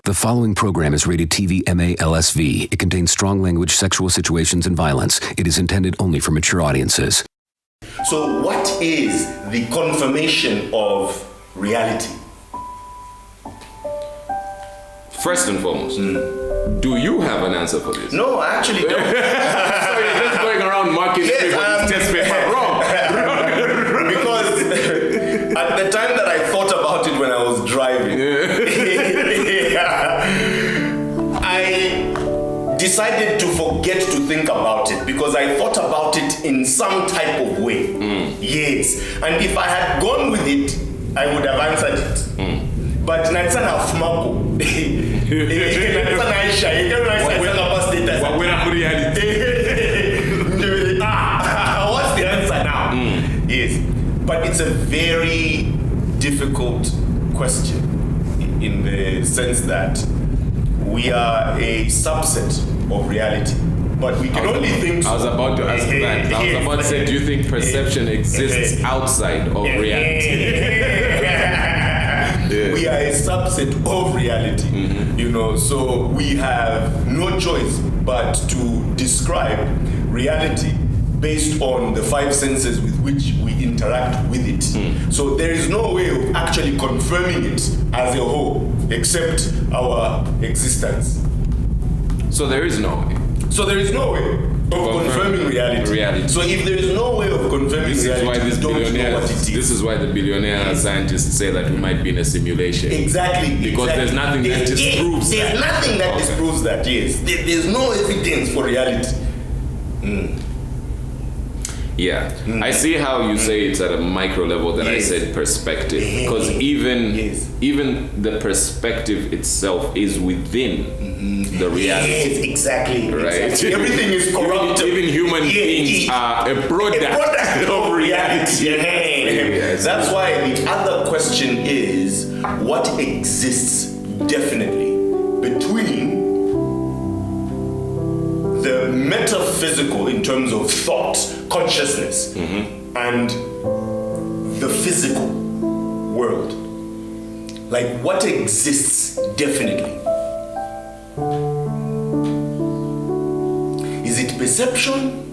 The following program is rated TV MA LSV. It contains strong language, sexual situations, and violence. It is intended only for mature audiences. So what is the confirmation of reality? First and foremost, do you have an answer for this? No, I actually don't. So you're just going around marking everybody's test paper wrong. Because at the time that I thought about it when I was driving, I decided to forget to think about it because I thought about it in some type of way. Yes. And if I had gone with it, I would have answered it. But Natsana Fumako. What's the answer now? Yes. But it's a very difficult question in the sense that we are a subset of reality. But we can only think. I was about to ask that. I was about to say, do you think perception exists outside of reality? We are a subset of reality, so we have no choice but to describe reality based on the five senses with which we interact with it. So there is no way of actually confirming it as a whole except our existence. So there is no way. So there is no way of confirming reality. So if there is no way of confirming reality, we don't know what it is. This is why the billionaire scientists say that we might be in a simulation. Exactly. Because there's nothing that disproves that. There's nothing that disproves that, yes. There's no evidence for reality. Yeah. I see how you say it's at a micro level that I said perspective. Because even the perspective itself is within the reality. Yes, exactly. Right? Exactly. Everything is corrupt. Even human beings are a product of reality. Yes. That's why the other question is, what exists definitely between the metaphysical in terms of thought, consciousness, and the physical world? Like, what exists definitely? Is it perception?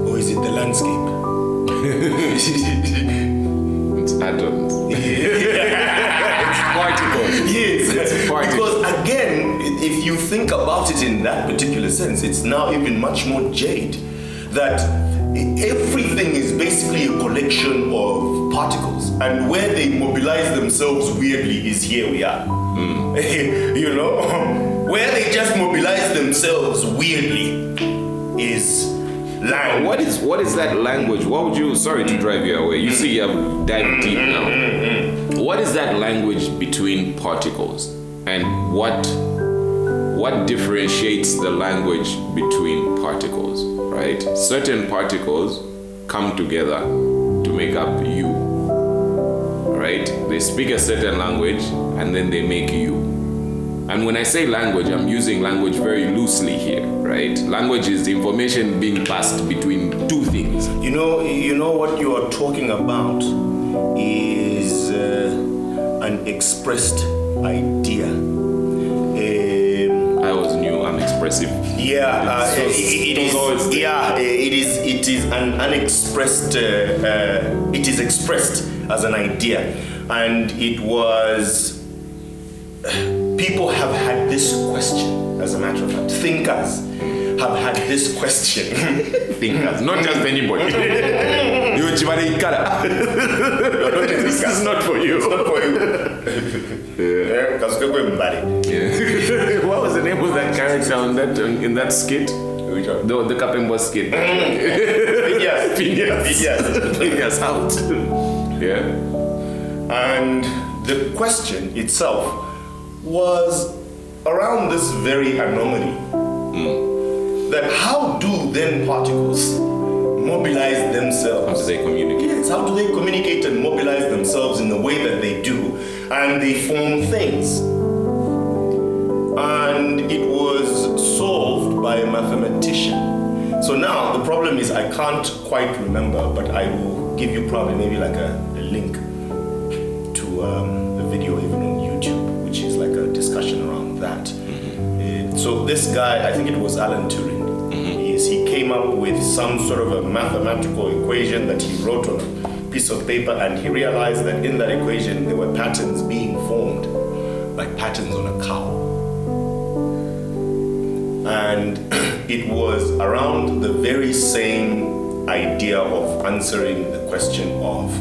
Or is it the landscape? It's atoms. It's particles. Yes. It's particles. Because again, if you think about it in that particular sense, it's now even much more jade that everything is basically a collection of particles, and where they mobilize themselves weirdly is here we are. Where they just mobilize themselves weirdly is language. What is that language? What would you, sorry to drive you away, you see you have dived deep now. What is that language between particles? And what differentiates the language between particles, right? Certain particles come together to make up you, right? They speak a certain language and then they make you. And when I say language, I'm using language very loosely here, right? Language is information being passed between two things. You know what you are talking about is an expressed idea. I always knew I'm expressive. Yeah, it is an unexpressed. It is expressed as an idea, and it was. People have had this question, as a matter of fact. Thinkers have had this question. Thinkers, not just anybody. This is not for you. It's not for you. What was the name of that character in that skit? The Kapembo skit. Phineas out. Yeah. And the question itself was around this very anomaly. That how do then particles mobilize themselves? How do they communicate? Yes, how do they communicate and mobilize themselves in the way that they do? And they form things. And it was solved by a mathematician. So now the problem is I can't quite remember, but I will give you probably maybe like a link. to a video even on YouTube, which is like a discussion around that. So this guy, I think it was Alan Turing, he came up with some sort of a mathematical equation that he wrote on a piece of paper, and he realized that in that equation there were patterns being formed, like patterns on a cow. And it was around the very same idea of answering the question of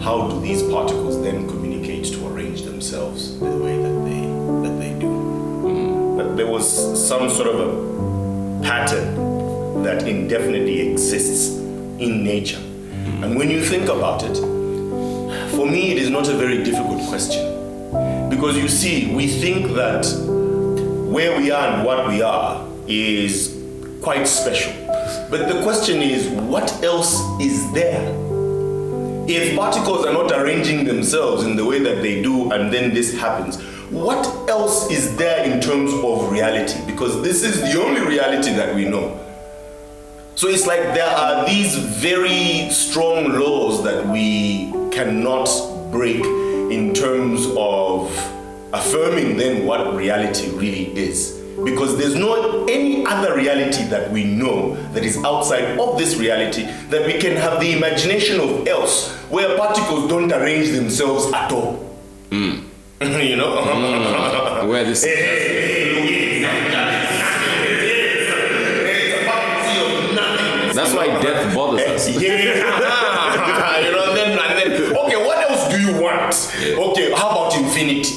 how do these particles then communicate to arrange themselves the way that they do. But there was some sort of a pattern that indefinitely exists in nature. And when you think about it, for me it is not a very difficult question. Because you see, we think that where we are and what we are is quite special. But the question is, what else is there? If particles are not arranging themselves in the way that they do, and then this happens, what else is there in terms of reality? Because this is the only reality that we know. So it's like there are these very strong laws that we cannot break in terms of affirming then what reality really is. Because there's no any other reality that we know that is outside of this reality that we can have the imagination of else, where particles don't arrange themselves at all. You know? Where this that's why death bothers us. You know, then okay, what else do you want? Okay, how about infinity?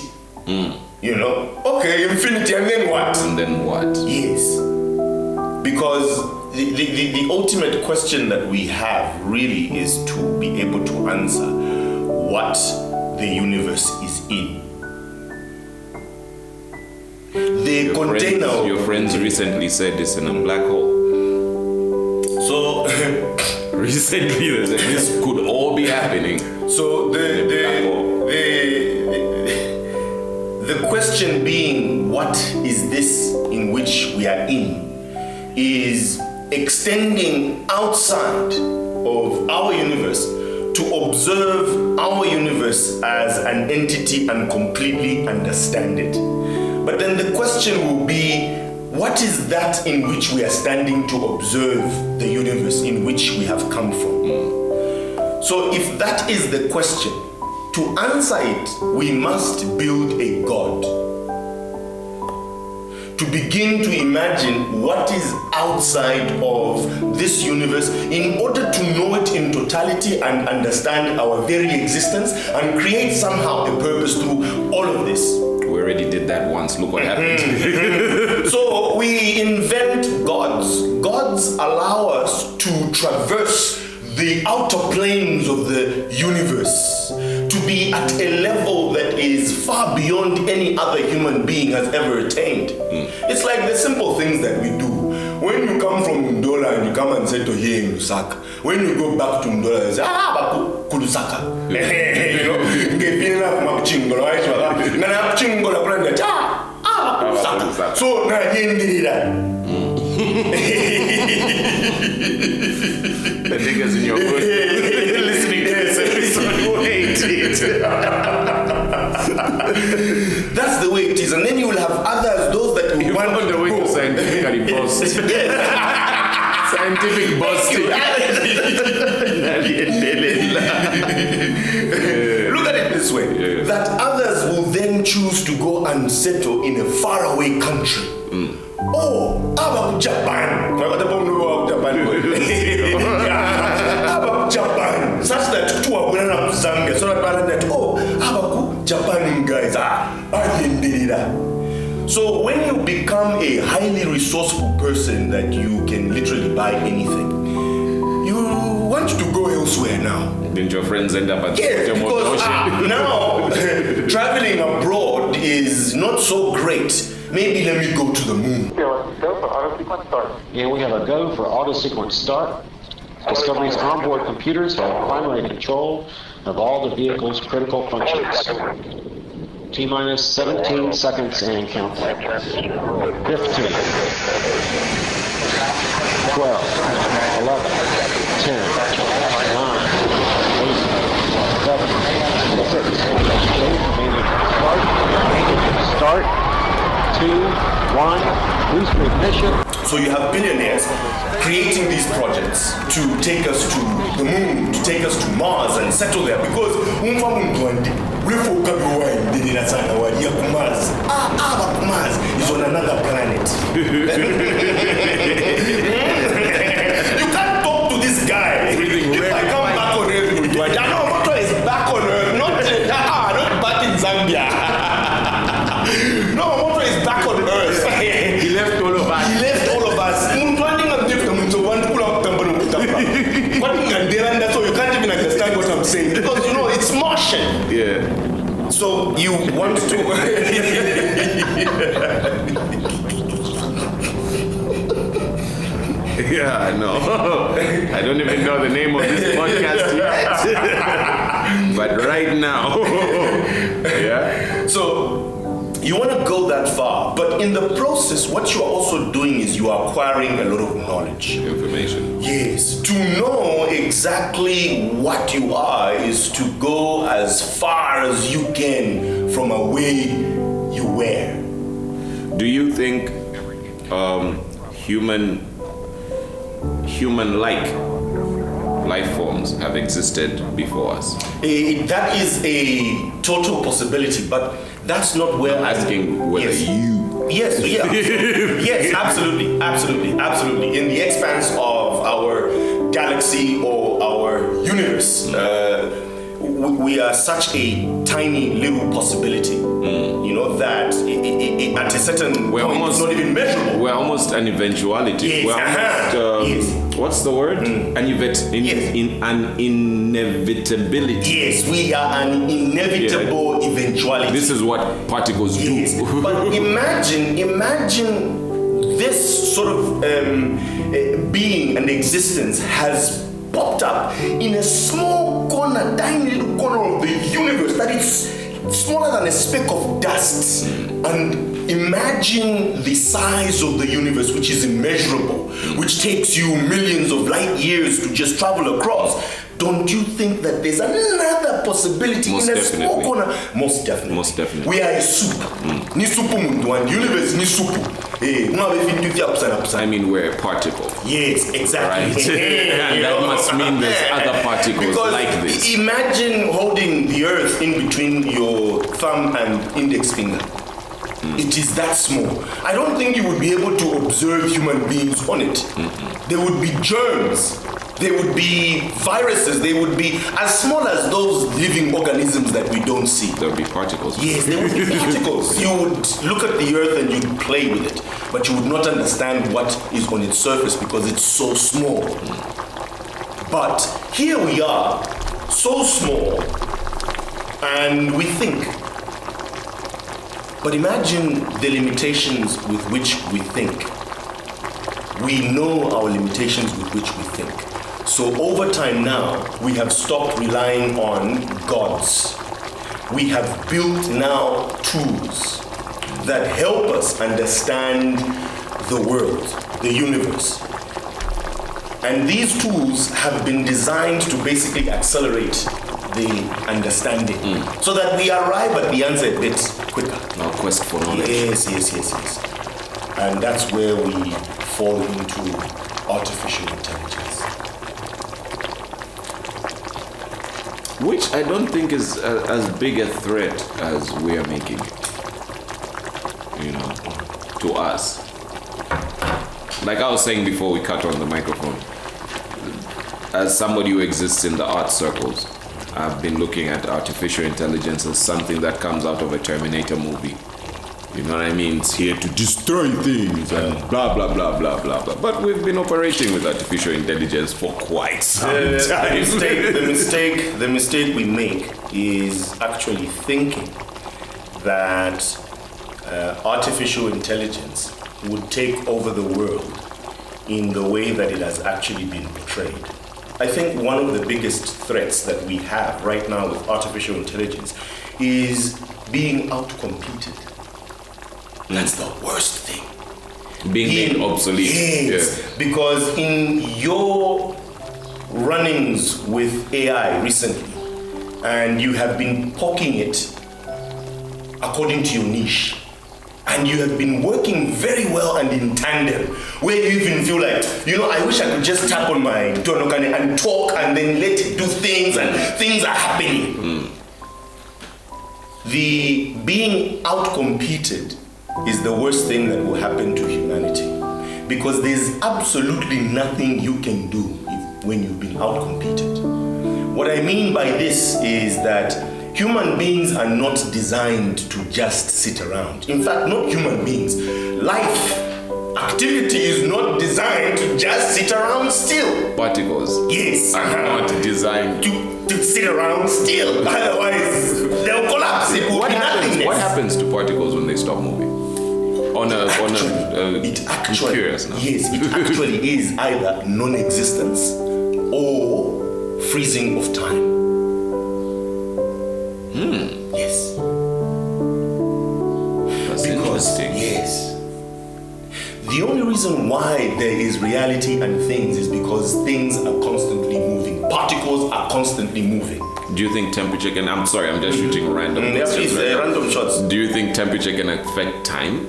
You know, okay, infinity, and then what? And then what? Yes. Because the ultimate question that we have really is to be able to answer what the universe is in. The container. Your friends recently said it's in a black hole. So recently they said this could all be happening. So the question being, what is this in which we are in, is extending outside of our universe to observe our universe as an entity and completely understand it. But then the question will be, what is that in which we are standing to observe the universe in which we have come from? So if that is the question, to answer it, we must build a God. To begin to imagine what is outside of this universe in order to know it in totality and understand our very existence and create somehow a purpose through all of this. We already did that once, look what happened. So we invent gods. Gods allow us to traverse the outer planes of the universe, to be at a level that is far beyond any other human being has ever attained. It's like the simple things that we do. When you come from Ndola and you come and settle here in Lusaka, when you go back to Ndola, you say, baku kulusaka. You know, ngepina makuchingola, right? Na makuchingola branda, baku kusaka. So na yendirira. The niggas in your hood listening to this episode will hate it. That's the way it is. And then you will have others, those that will want on the way to scientifically bust. Scientific busting. Look at it this way. That others will then choose to go and settle in a faraway country. Oh, how about Japan? About Japan, such that two are going up to Zambia, so that oh, how about Japan guys So when you become a highly resourceful person that you can literally buy anything, you want to go elsewhere now. Didn't your friends end up at the because now traveling abroad is not so great. Maybe let me go to the moon. Go for auto sequence start. Yeah, we have a go for auto sequence start. Discovery's onboard computers have primary control of all the vehicle's critical functions. T-minus 17 seconds and counting. 15, 12, 11, 10, 9, 8, 7, 6, Start. 2, 1. Booster ignition. So you have billionaires creating these projects to take us to the moon, to take us to Mars and settle there because Mars is on another planet. You can't talk to this guy. If I come back on Earth, Moto is back on Earth, not back in Zambia. No, Moto is back on Earth. He left all of us. He left all of us. So you can't even understand what I'm saying because you know it's Martian. Yeah. So you want to Yeah, I know. I don't even know the name of this podcast yet. But right now. Yeah. So you want to go that far, but in the process, what you are also doing is you are acquiring a lot of knowledge. Information. Yes. To know exactly what you are is to go as far as you can from a way you were. Do you think human-like life forms have existed before us? That is a total possibility, but that's not where I'm asking whether you. Yes, yeah. Yes, absolutely. In the expanse of our galaxy or our universe, we are such a tiny little possibility, you know, that at a certain point it's not even measurable. We're almost an eventuality. Yes, We're almost, what's the word? An inevitability. Yes, we are an inevitable eventuality. This is what particles do. But imagine this sort of being and existence has popped up in a small corner, tiny little corner of the universe that is smaller than a speck of dust. And imagine the size of the universe, which is immeasurable, which takes you millions of light years to just travel across. Don't you think that there's another possibility in a small corner? Most definitely. We are a soup. Ni supu mundu and the universe ni supu. I mean, we're a particle. Yes, exactly. Right. And that must mean there's other particles because like this. Imagine holding the earth in between your thumb and index finger. It is that small. I don't think you would be able to observe human beings on it. There would be germs. There would be viruses. They would be as small as those living organisms that we don't see. There would be particles. Yes, there would be particles. You would look at the earth and you'd play with it, but you would not understand what is on its surface because it's so small. But here we are, so small, and we think. But imagine the limitations with which we think. We know our limitations with which we think. So over time now, we have stopped relying on gods. We have built now tools that help us understand the world, the universe. And these tools have been designed to basically accelerate the understanding so that we arrive at the answer a bit quicker. Our quest for knowledge. Yes. And that's where we fall into artificial intelligence. Which I don't think is as big a threat as we are making it. You know, to us. Like I was saying before we cut on the microphone, as somebody who exists in the art circles, I've been looking at artificial intelligence as something that comes out of a Terminator movie. You know what I mean? It's here to destroy things and blah, blah, blah, blah, blah, blah. But we've been operating with artificial intelligence for quite some time. The mistake we make is actually thinking that artificial intelligence would take over the world in the way that it has actually been portrayed. I think one of the biggest threats that we have right now with artificial intelligence is being outcompeted. That's the worst thing. Being obsolete. Yes, because in your run-ins with AI recently, and you have been poking it according to your niche. And you have been working very well and in tandem, where you even feel like, I wish I could just tap on my Tonokane and talk and then let it do things, and things are happening. The being outcompeted is the worst thing that will happen to humanity, because there's absolutely nothing you can do when you've been outcompeted. What I mean by this is that human beings are not designed to just sit around. In fact, not human beings. Life, activity is not designed to just sit around still. Particles. Yes. Are not designed to sit around still. Otherwise, they'll collapse. It will be nothingness. What happens to particles when they stop moving? I'm curious now. Yes, it actually is either non-existence or freezing of time. Yes. That's interesting. Yes. The only reason why there is reality and things is because things are constantly moving. Particles are constantly moving. Do you think temperature can... I'm sorry, I'm just shooting random questions. Random shots. Do you think temperature can affect time?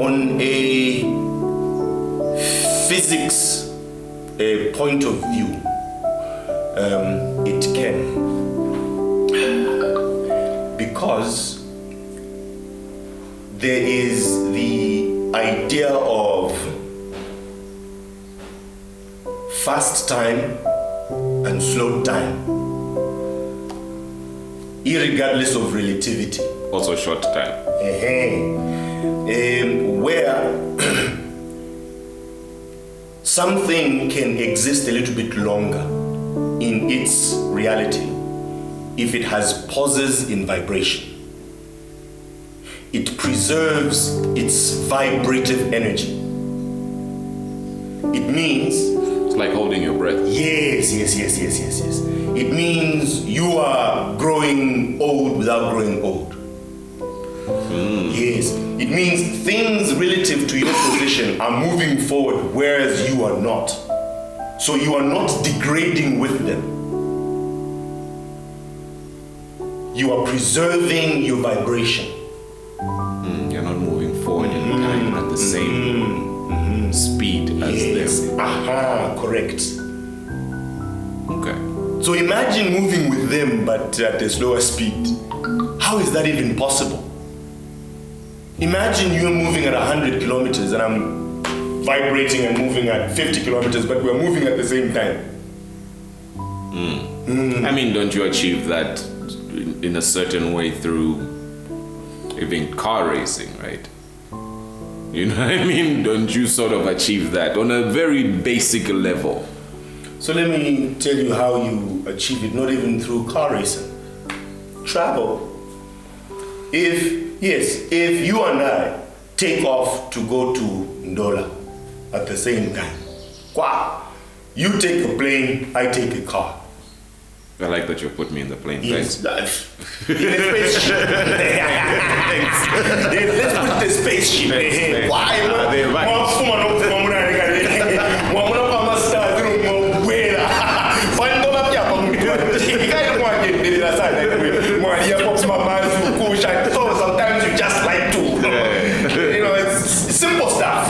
On a physics point of view, it can. Because there is the idea of fast time and slow time, irregardless of relativity. Also short time. Where something can exist a little bit longer in its reality if it has pauses in vibration. It preserves its vibrative energy. It means... It's like holding your breath. Yes. It means you are growing old without growing old. Yes. It means things relative to your position are moving forward, whereas you are not. So you are not degrading with them. You are preserving your vibration. You're not moving forward in time at the same speed as them. Correct. Okay. So imagine moving with them but at a slower speed. How is that even possible? Imagine you're moving at 100 kilometers and I'm vibrating and moving at 50 kilometers, but we're moving at the same time. I mean, don't you achieve that in a certain way through even car racing, right? You know what I mean? Don't you sort of achieve that on a very basic level? So let me tell you how you achieve it, not even through car racing. Travel. If you and I take off to go to Ndola at the same time, you take a plane, I take a car. I like that you put me in the plane. Yes, Thanks. in a spaceship. Let's put the spaceship. So sometimes you just like to, it's simple stuff.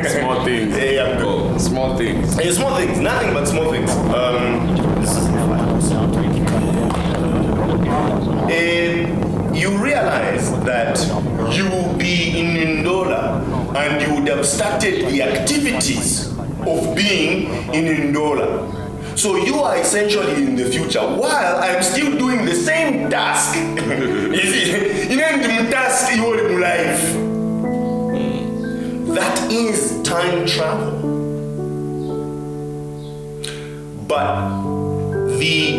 Small things. Small things. Small things, nothing but small things. You realize that you will be in Ndola and you would have started the activities of being in Ndola. So you are essentially in the future while I'm still doing the same task. Task in your life. That is time travel. But the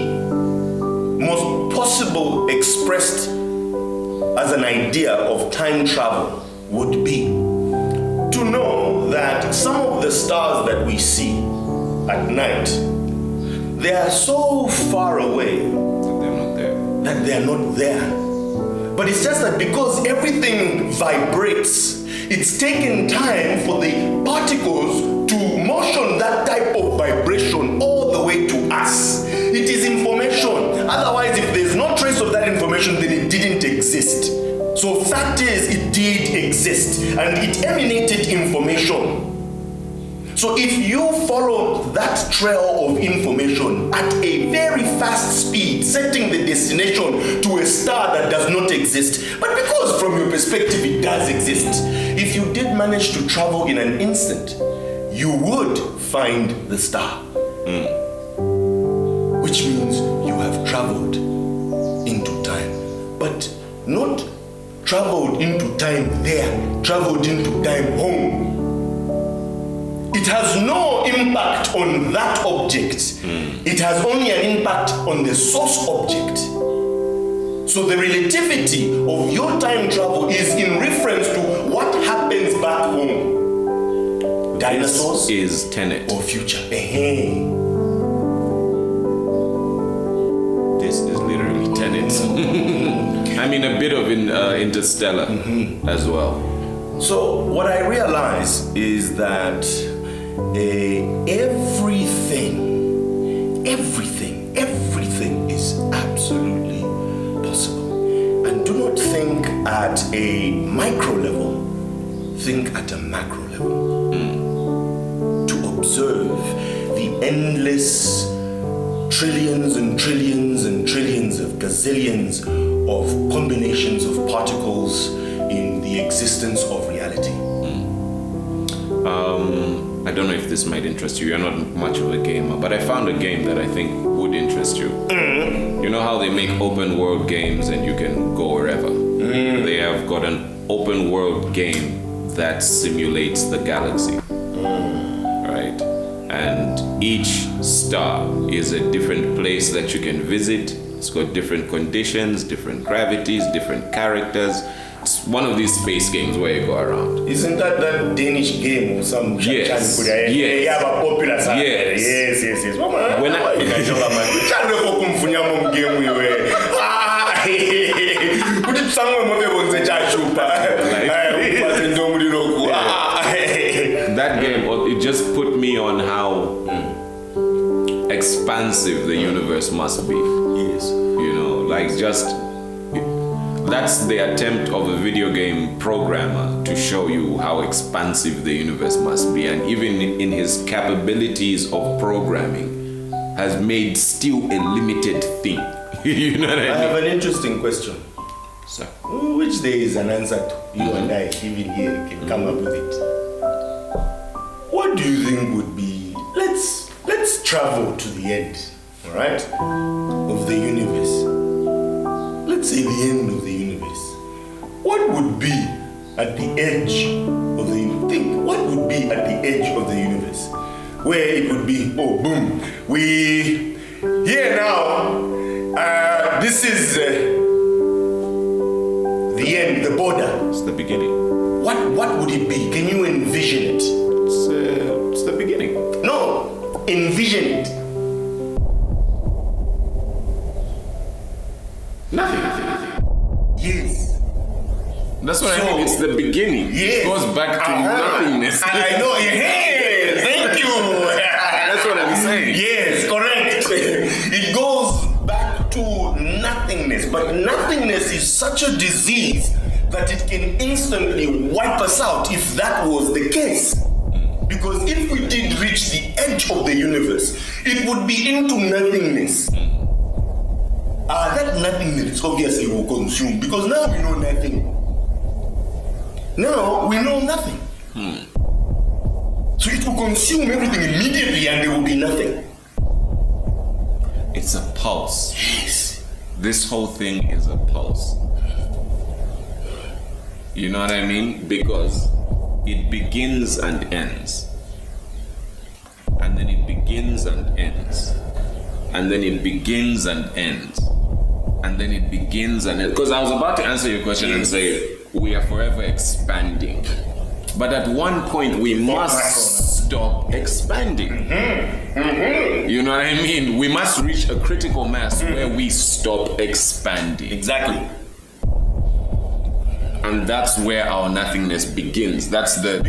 most possible expressed as an idea of time travel would be to know that some of the stars that we see at night, they are so far away that they are not there. But it's just that because everything vibrates, it's taken time for the particles to motion that type of vibration all the way to us. It is information. exist. So fact is, it did exist, and it emanated information. So if you follow that trail of information at a very fast speed, setting the destination to a star that does not exist, but because from your perspective it does exist, if you did manage to travel in an instant, you would find the star. Which means you have traveled into time, but not traveled into time there, traveled into time home. It has no impact on that object. It has only an impact on the source object. So the relativity of your time travel is in reference to what happens back home. Dinosaurs is Tenet. or future. This is literally Tenet. I mean, a bit of Interstellar as well. So what I realize is that everything is absolutely possible. And do not think at a micro level, think at a macro level. To observe the endless trillions and trillions and trillions of gazillions of combinations of particles in the existence of reality. I don't know if this might interest you. You're not much of a gamer, but I found a game that I think would interest you. You know how they make open world games and you can go wherever? They have got an open world game that simulates the galaxy. Right? And each star is a different place that you can visit. It's got different conditions, different gravities, different characters. It's one of these space games where you go around. Isn't that Danish game or some Yes. Yeah, but popular. Yes. Yes. When that game, it just put me on how expansive the universe must be. Yes. You know, like just that's the attempt of a video game programmer to show you how expansive the universe must be, and even in his capabilities of programming has made still a limited thing. You know what I mean? I have an interesting question. So, Which there is an answer to. You and I, even here, can come up with it. What do you think would be? Let's travel to the end, all right, of the universe. Let's say the end of the universe. What would be at the edge of the universe? Think, what would be at the edge of the universe? Where it would be, oh, boom, we here now. This is the end, the border. it's the beginning. What would it be? Can you envision it? It's the beginning. No, envision it. Nothing. Yes. That's what I mean. It's the beginning. Yes. It goes back to nothingness. I know. Yes. Thank you. That's what I'm saying. Yes, correct. It goes back to nothingness. But nothingness is such a disease that it can instantly wipe us out if that was the case. Because if we did reach the edge of the universe, it would be into nothingness. That nothingness obviously will consume, because now we know nothing. Now we know nothing. So it will consume everything immediately and there will be nothing. It's a pulse. Yes. This whole thing is a pulse. You know what I mean? Because it begins and ends. And then it begins and ends. And then it begins and ends. And then it begins and ends. Because I was about to answer your question and say, we are forever expanding. But at one point, we must stop expanding. You know what I mean? We must reach a critical mass where we stop expanding. Exactly. And that's where our nothingness begins. That's the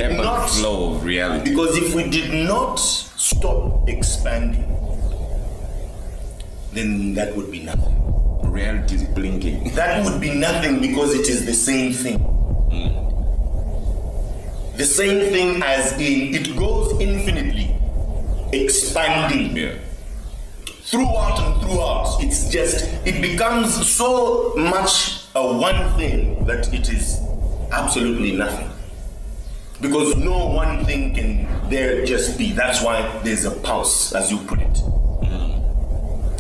ebb and flow of reality. Because if we did not stop expanding, then that would be nothing. Reality is blinking. That would be nothing because it is the same thing. The same thing as in, it goes infinitely, expanding. Yeah. Throughout and throughout. It's just, it becomes so much a one thing that it is absolutely nothing. Because no one thing can there just be. That's why there's a pulse, as you put it.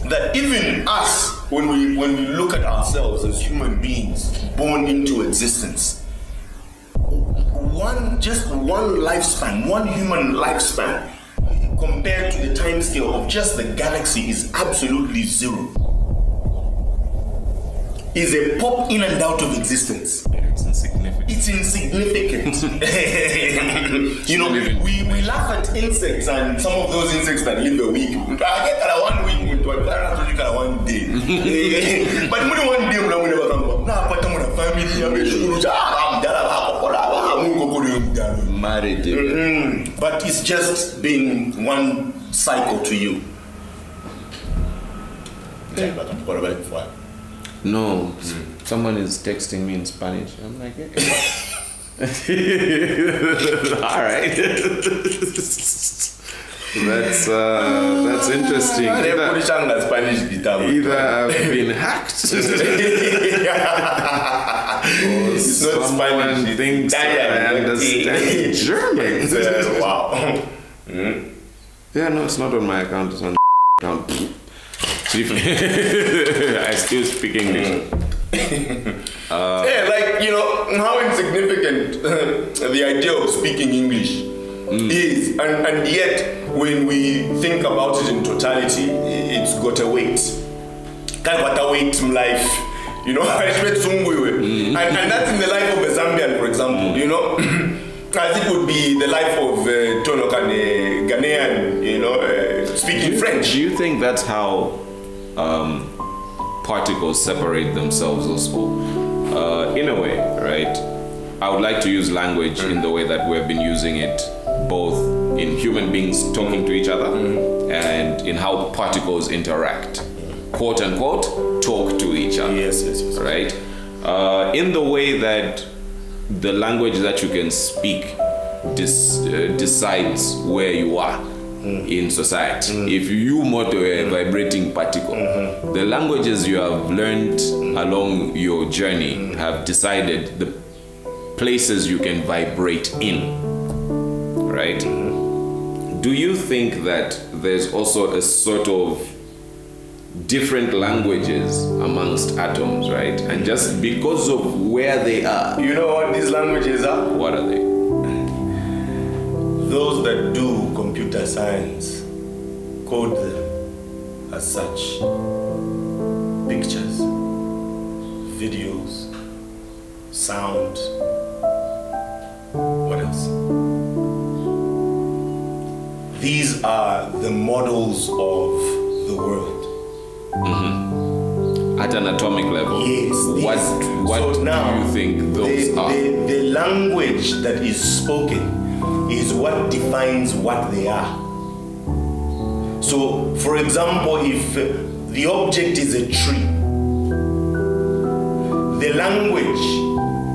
That even us, when we look at ourselves as human beings born into existence, one lifespan, one human lifespan, compared to the time scale of just the galaxy is absolutely zero. Is a pop in and out of existence. It's insignificant. It's insignificant. You know, we laugh at insects and some of those insects that live a week. I get that 1 week, but I don't think 1 day. But only 1 day, we never come. Nah, but I'm a family. Married. But it's just been one cycle to you. No, someone is texting me in Spanish. I'm like, all right. That's interesting. Either I've been hacked, or someone thinks I understand German. Wow. Yeah, no, it's not on my account. It's on account. I still speak English. Yeah, like, you know, how insignificant the idea of speaking English is. And yet, when we think about it in totality, it's got a weight. Kind of a weight in life. You know, and that's in the life of a Zambian, for example, you know. As it would be the life of Tonok and a Ghanaian, you know, speaking French. Do you think that's how particles separate themselves also? In a way, right? I would like to use language in the way that we've been using it, both in human beings talking to each other and in how particles interact, quote unquote, talk to each other. Yes. Right? In the way that the language that you can speak decides where you are in society. If you motor a vibrating particle, the languages you have learned along your journey have decided the places you can vibrate in, right? Do you think that there's also a sort of different languages amongst atoms, right? And just because of where they are. You know what these languages are? What are they? Those that do computer science code them as such. Pictures, videos, sound. What else? These are the models of the world. At an atomic level. Yes. What so now, do you think those are? The language that is spoken is what defines what they are. So, for example, if the object is a tree, the language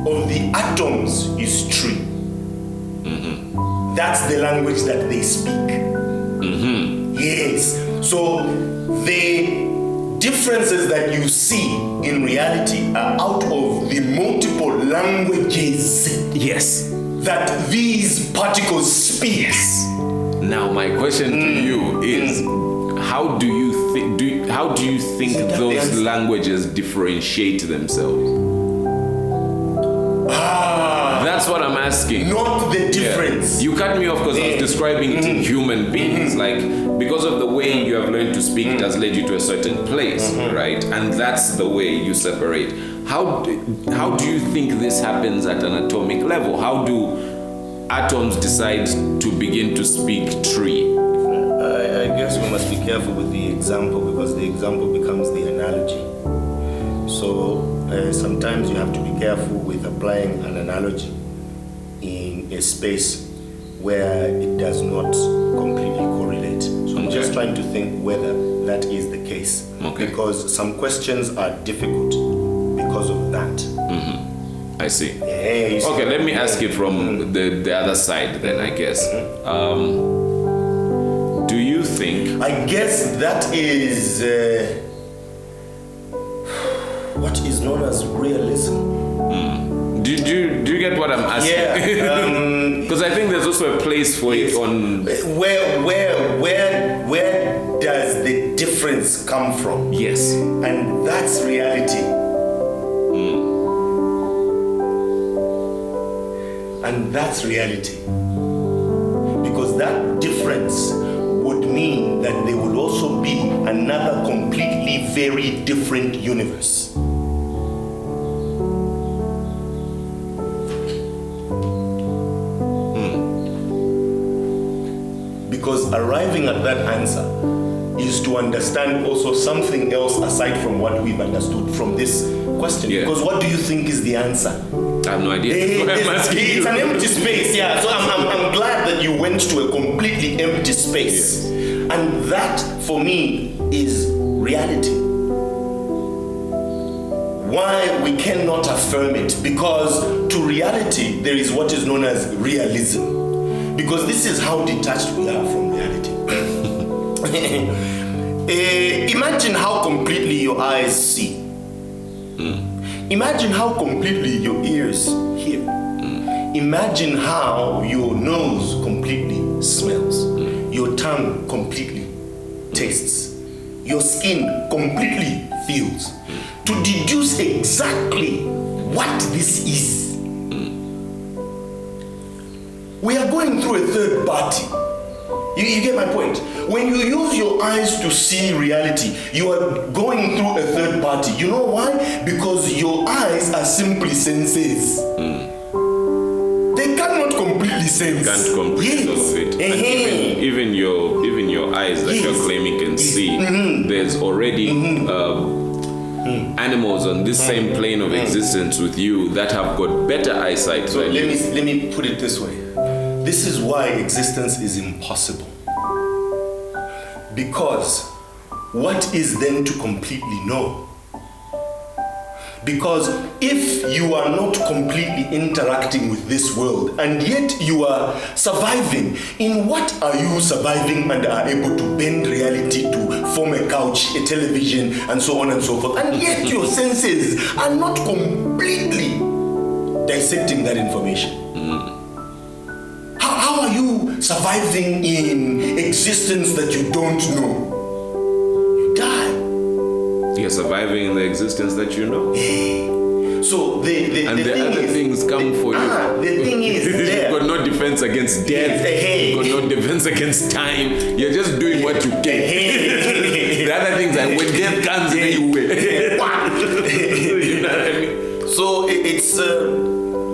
of the atoms is tree. That's the language that they speak. Yes. So the differences that you see in reality are out of the multiple languages. Yes. That these particles speak. Now my question to you is, how do you think those languages differentiate themselves? That's what I'm asking. Not the difference. Yeah. You cut me off because I was describing it in human beings. Like, because of the way you have learned to speak, it has led you to a certain place, right? And that's the way you separate. How do you think this happens at an atomic level? How do atoms decide to begin to speak tree? I guess we must be careful with the example, because the example becomes the analogy. So sometimes you have to be careful with applying an analogy in a space where it does not completely correlate. So I'm just trying to think whether that is the case. Okay. Because some questions are difficult because of that. I see. Yeah, you see. Okay, let me ask it from the other side then, I guess. Do you think... I guess that is what is known as realism. Do you get what I'm asking? Yeah. Because I think there's also a place for it on... Where does the difference come from? Yes. And that's reality. And that's reality. Because that difference would mean that there would also be another completely very different universe. Because arriving at that answer is to understand also something else aside from what we've understood from this question. Yeah. Because what do you think is the answer? I have no idea. It's an empty space, yeah. So I'm glad that you went to a completely empty space. Yes. And that, for me, is reality. Why we cannot affirm it? Because to reality, there is what is known as realism. Because this is how detached we are from reality. Imagine how completely your eyes see. Imagine how completely your ears hear. Imagine how your nose completely smells. Your tongue completely tastes. Your skin completely feels. To deduce exactly what this is, we are going through a third party. You get my point? When you use your eyes to see reality, you are going through a third party. You know why? Because your eyes are simply senses. They cannot completely sense. Can't complete all of it. And even your eyes that you're claiming can see, there's already animals on this same plane of existence with you that have got better eyesight. So let me put it this way. This is why existence is impossible. Because what is then to completely know? Because if you are not completely interacting with this world and yet you are surviving, in what are you surviving and are able to bend reality to form a couch, a television, and so on and so forth? And yet your senses are not completely dissecting that information. How are you surviving in existence that you don't know? You die. You're surviving in the existence that you know. So the other things come for you. The thing is, you've got no defense against death. You've got no defense against time. You're just doing what you can. The other things are when death comes, then you wait. You know what I mean? So it's.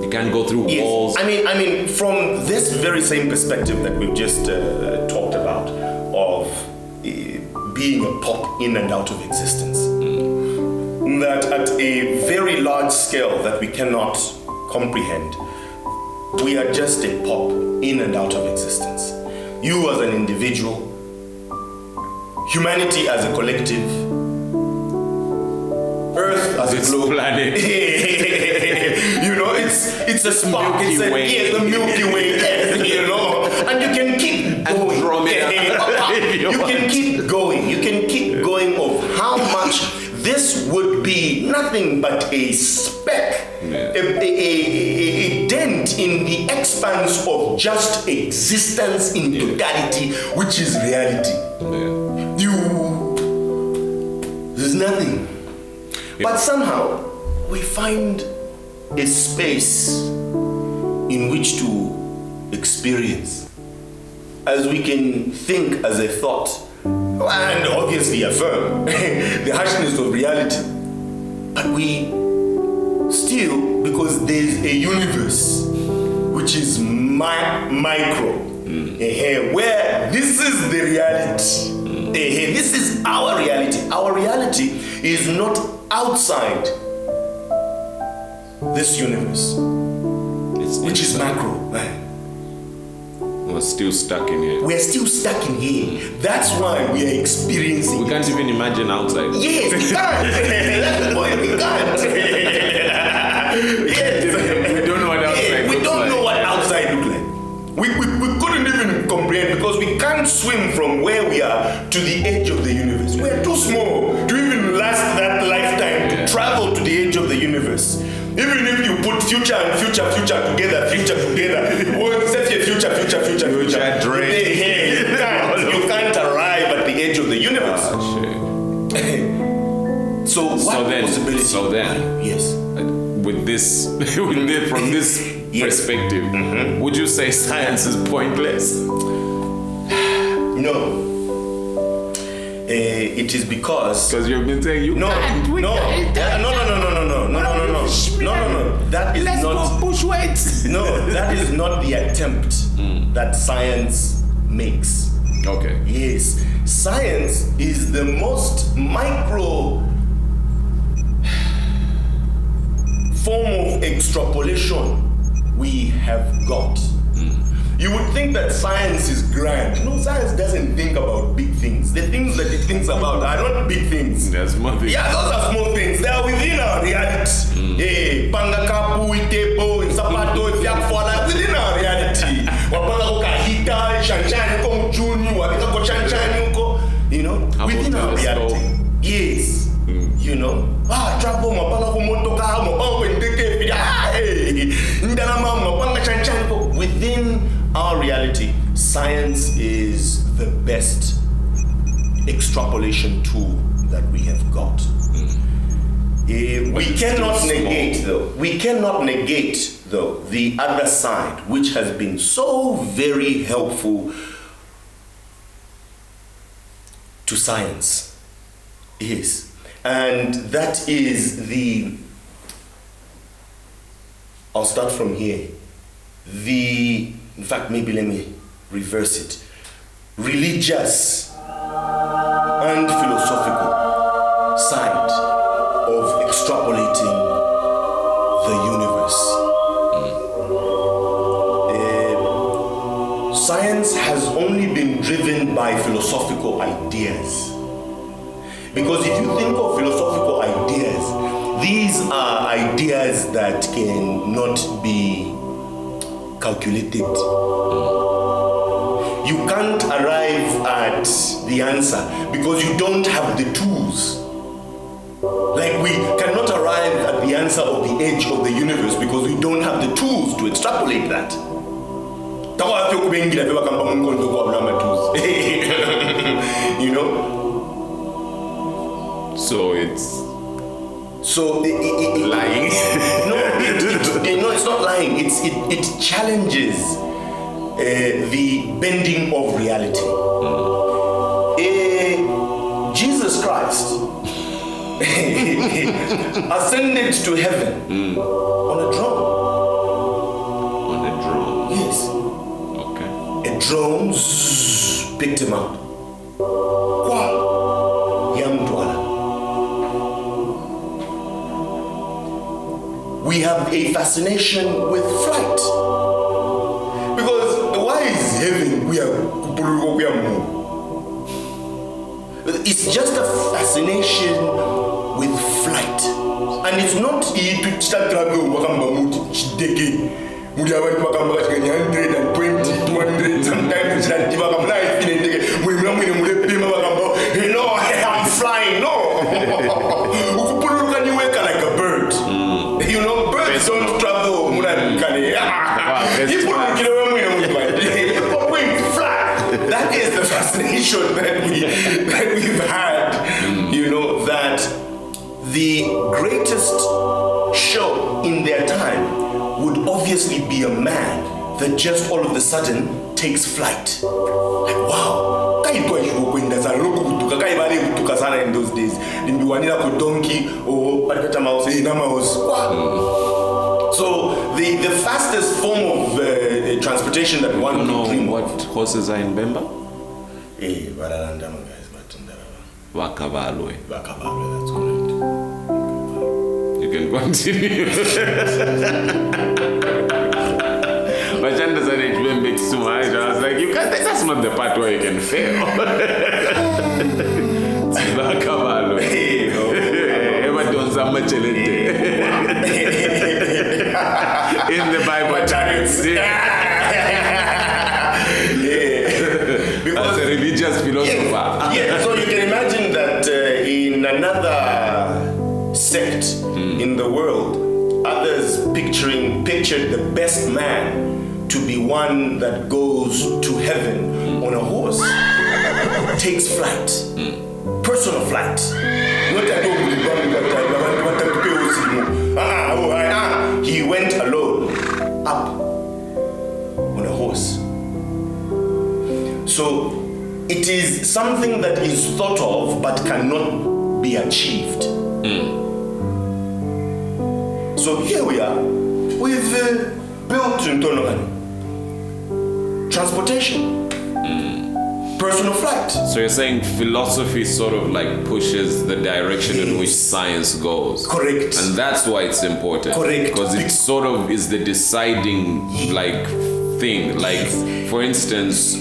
You can't go through walls. I mean, from this very same perspective that we've just talked about of being a pop in and out of existence, that at a very large scale that we cannot comprehend, we are just a pop in and out of existence. You as an individual, humanity as a collective, Earth as a globe. Planet. You know, it's a spark. Milky Way. Yes, the Milky Way. Yes, you know, and you can keep going. You can keep going. You can keep going of how much this would be nothing but a speck, a dent in the expanse of just existence in totality, which is reality. There's nothing. But somehow we find a space in which to experience, as we can think as a thought, and obviously affirm the harshness of reality. But we still, because there's a universe which is micro, where this is the reality. This is our reality. Our reality is not outside this universe, which is macro. still stuck in here. We're still stuck in here. That's why we are experiencing. We can't even imagine outside. Yes, we can't. That's the point. We can't. Yes. We don't know what outside We looks don't like. know what outside looks like. We couldn't even comprehend because we can't swim from where we are to the edge of the universe. We're too small to even last that lifetime to travel to the edge of the universe. Even if you put future and future together, well, set your future. Dream. You can't arrive at the edge of the universe. Ah, shit. So what possibility? So then, Yes. with this, from this Yes. perspective, would you say science is pointless? No. It is because you've been saying you no. That is Let's not. go push weights. No, that is not the attempt that science makes. Okay. Yes, science is the most micro form of extrapolation we have got. You would think that science is grand. No, science doesn't think about big things. The things that it thinks about are not big things. They're small things. Yeah, those are small things. They are within our reality. Hey, panga kapu, itepo, sapato, fiakfola, within our reality. Wapanga ko kahita, shanchani ko mjuni, wapika ko shanchani ko, within our reality. Yes. You know, travel, mapanga ko motoka, mapanga ko ndeke, ndana mama, mapanga shanchani ko. Within our reality, science is the best extrapolation tool that we have got. We cannot negate though the other side, which has been so very helpful to science. Yes, and that is I'll start from here. In fact, maybe let me reverse it. Religious and philosophical side of extrapolating the universe. Science has only been driven by philosophical ideas. Because if you think of philosophical ideas, these are ideas that cannot be calculated. You can't arrive at the answer because you don't have the tools. Like we cannot arrive at the answer of the edge of the universe because we don't have the tools to extrapolate that. You know? So it's lying. No, it's not lying. It challenges the bending of reality. Jesus Christ ascended to heaven on a drone. On a drone. Yes. Okay. A drone picked him up. We have a fascination with flight. Because why is heaven we are it's just a fascination with flight. And it's not to start travel 120, 200, sometimes I'm flying. No. You know, birds don't travel. That is the fascination that we've had. You know, that the greatest show in their time would obviously be a man that just all of a sudden takes flight. Like, wow. In those days, donkey or so the fastest form of transportation that one know could dream what of. horses are in Bemba? Wakabalwe. That's correct. You can continue. But Chan doesn't explain bit too much. I was like, you can't. That's not the part where you can fail. In the Bible, because a religious philosopher. So you can imagine that in another sect in the world, others pictured the best man to be one that goes to heaven on a horse, takes flight, personal flight. He went alone up on a horse. So it is something that is thought of but cannot be achieved. So here we are. We've built transportation, personal flight. So you're saying philosophy sort of like pushes the direction in which science goes. Correct. And that's why it's important. Correct. Because it sort of is the deciding like thing. Like for instance,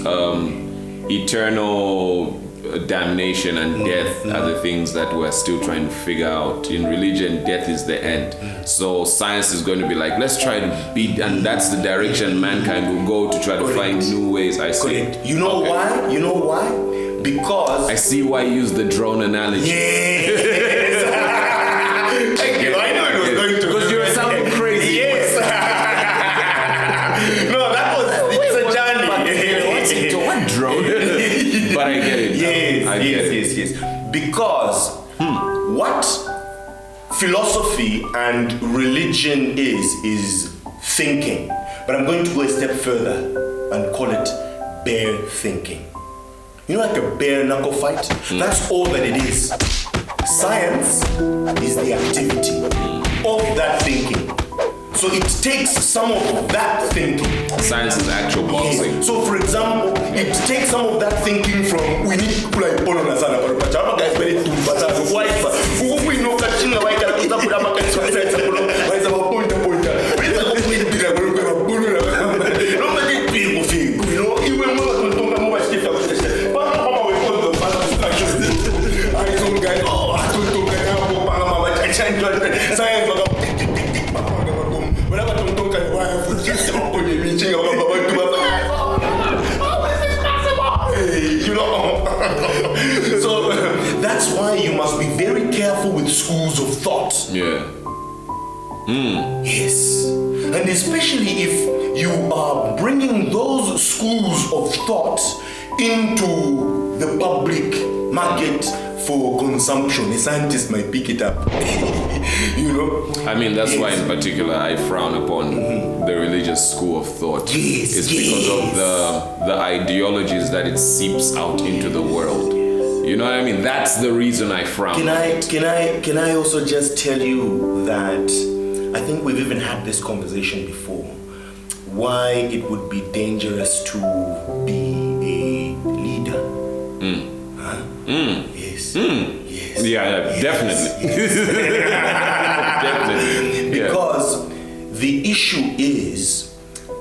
eternal damnation and death are the things that we're still trying to figure out. In religion, death is the end. So science is going to be like, let's try to beat, and that's the direction mankind will go to try to find new ways. I see. Correct. You know why? You know why? Because I see why you use the drone analogy. Yes. Thank you. I know it was going to. Because you're sounding crazy. Yes. No, that was it's a journey. What drone? But I get it. Yes. Because what philosophy and religion is thinking. But I'm going to go a step further and call it bare thinking. You know, like a bare knuckle fight? That's all that it is. Science is the activity of that thinking. So it takes some of that thinking. Science is actual boxing. Yes. So for example, it takes some of that thinking from we need to like put on a sana but guys very too but why we know catching like that is up with a bucket so it's a point nobody people feel you know even more to talk about stuff about this but we put the fast distractions I don't get I don't get how science you know. So that's why you must be very careful with schools of thought. Yeah. Yes. And especially if you are bringing those schools of thought into the public market for consumption. A scientist might pick it up. You know? I mean, that's why in particular I frown upon the religious school of thought. Yes, it's because of the ideologies that it seeps out into the world. You know what I mean? That's the reason I frown. Can I also just tell you that I think we've even had this conversation before. Why it would be dangerous to be a leader. Huh? Yes. Yes. Yeah, definitely. Yes. Definitely. Because the issue is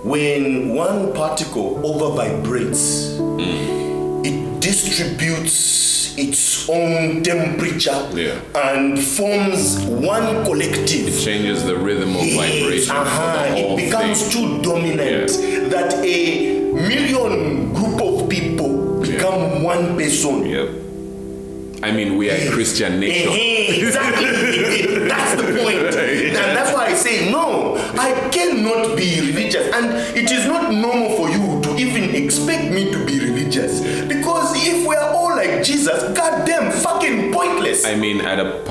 when one particle over vibrates, it distributes its own temperature and forms one collective. It changes the rhythm of vibration. It becomes too dominant that a million group of people become one person. Yep. I mean, we are a Christian nation. Exactly. That's the point. And that's why I say, no, I cannot be religious. And it is not normal for you to even expect me to be religious. Because if we are all like Jesus, goddamn fucking pointless. I mean, at a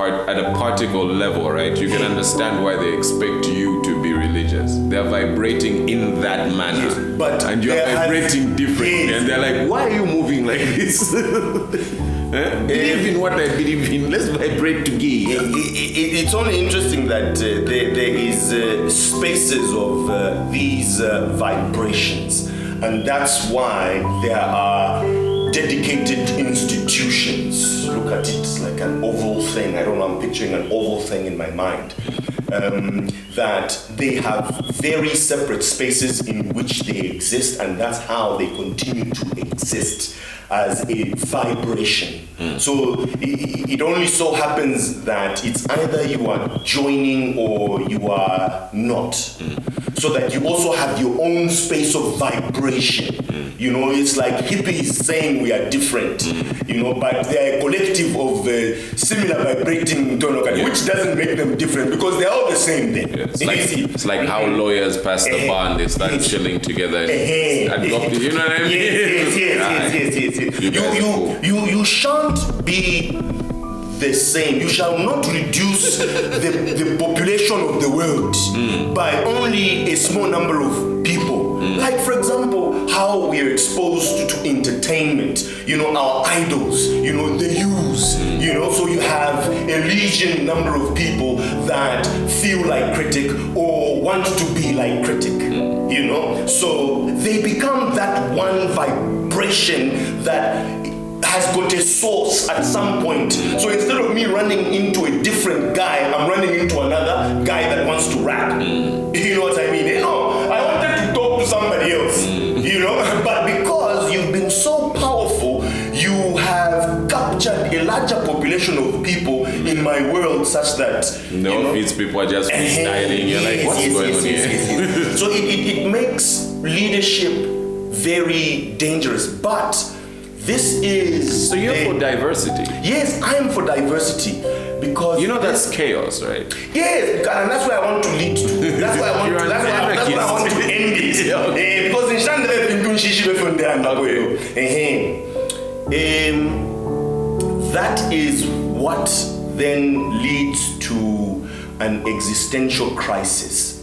particle level, right? You can understand why they expect you to be religious. They're vibrating in that manner. Yes, but and you're vibrating differently. Yes. And they're like, why are you moving like this? Believe in what I believe in. Let's vibrate together. It's only interesting that there is spaces of these vibrations, and that's why there are dedicated institutions. Look at it like an oval thing. I don't know, I'm picturing an oval thing in my mind. That they have very separate spaces in which they exist, and that's how they continue to exist as a vibration. So it only so happens that it's either you are joining or you are not. So that you also have your own space of vibration. You know, it's like hippies saying we are different, you know, but they are a collective of similar vibrating tone, which doesn't make them different because they're all the same then. Yeah, it's like how lawyers pass the bar and they start chilling together and adopt it, you know what I mean? Yes. You shan't be the same. You shall not reduce the population of the world by only a small number of people. Like, for example, how we are exposed to entertainment, you know, our idols, you know, the youths, you know, so you have a legion number of people that feel like critic or want to be like critic, you know, so they become that one vibration that has got a source at some point. So instead of me running into a different guy, I'm running into another guy that wants to rap. You know what I mean? You know, I wanted to talk to somebody else, you know, but because you've been so powerful, you have captured a larger population of people in my world such that these people are just freestyling. You're like, what's going on here? So it makes leadership very dangerous, but this is... So you're for diversity? Yes, I am for diversity because... You know that's chaos, right? Yes, and that's where I want to lead to. That's why I want to, that's why I want to end it. Because in Shandere Pintun Shishi that is what then leads to an existential crisis.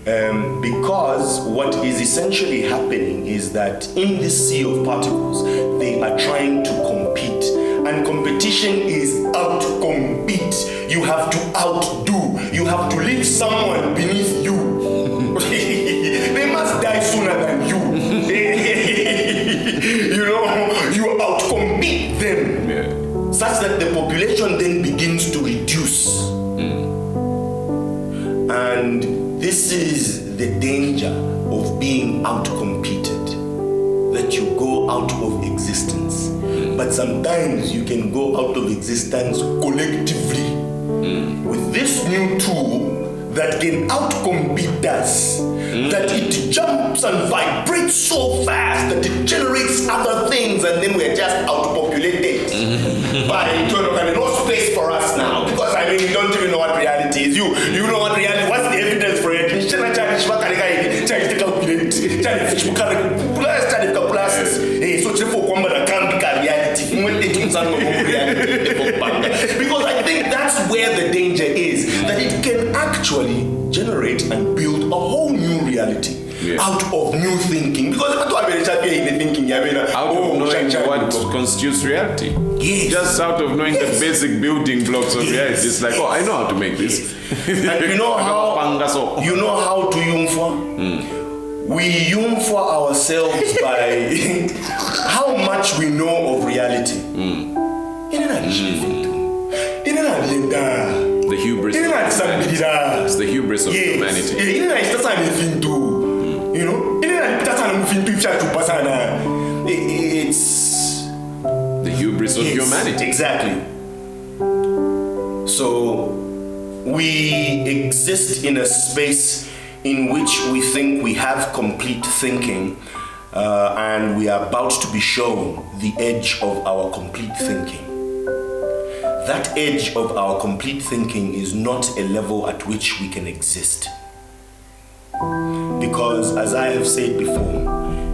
Because what is essentially happening is that in this sea of particles, they are trying to compete. And competition is out-compete. You have to outdo. You have to leave someone beneath you. They must die sooner than you. You know, you out-compete them. Such that the population then begins to reduce. And this is the danger of being outcompeted, that you go out of existence. But sometimes you can go out of existence collectively with this new tool that can outcompete us, that it jumps and vibrates so fast that it generates other things, and then we're just outpopulated by internal and no space for us now. Because I mean, we don't even know what reality is. You know what reality? What's the evidence for it? Because I think that's where the danger is, that it can actually generate and build a whole new reality out of new thinking. Because out of knowing what constitutes reality. Yes. Just out of knowing the basic building blocks of reality. It's like, oh, I know how to make this. And you know how to yumfa? We yumfa ourselves by how much we know of reality. The hubris of humanity. It's the hubris of humanity. It's the hubris of humanity. Exactly. So we exist in a space in which we think we have complete thinking, and we are about to be shown the edge of our complete thinking. That edge of our complete thinking is not a level at which we can exist. Because, as I have said before,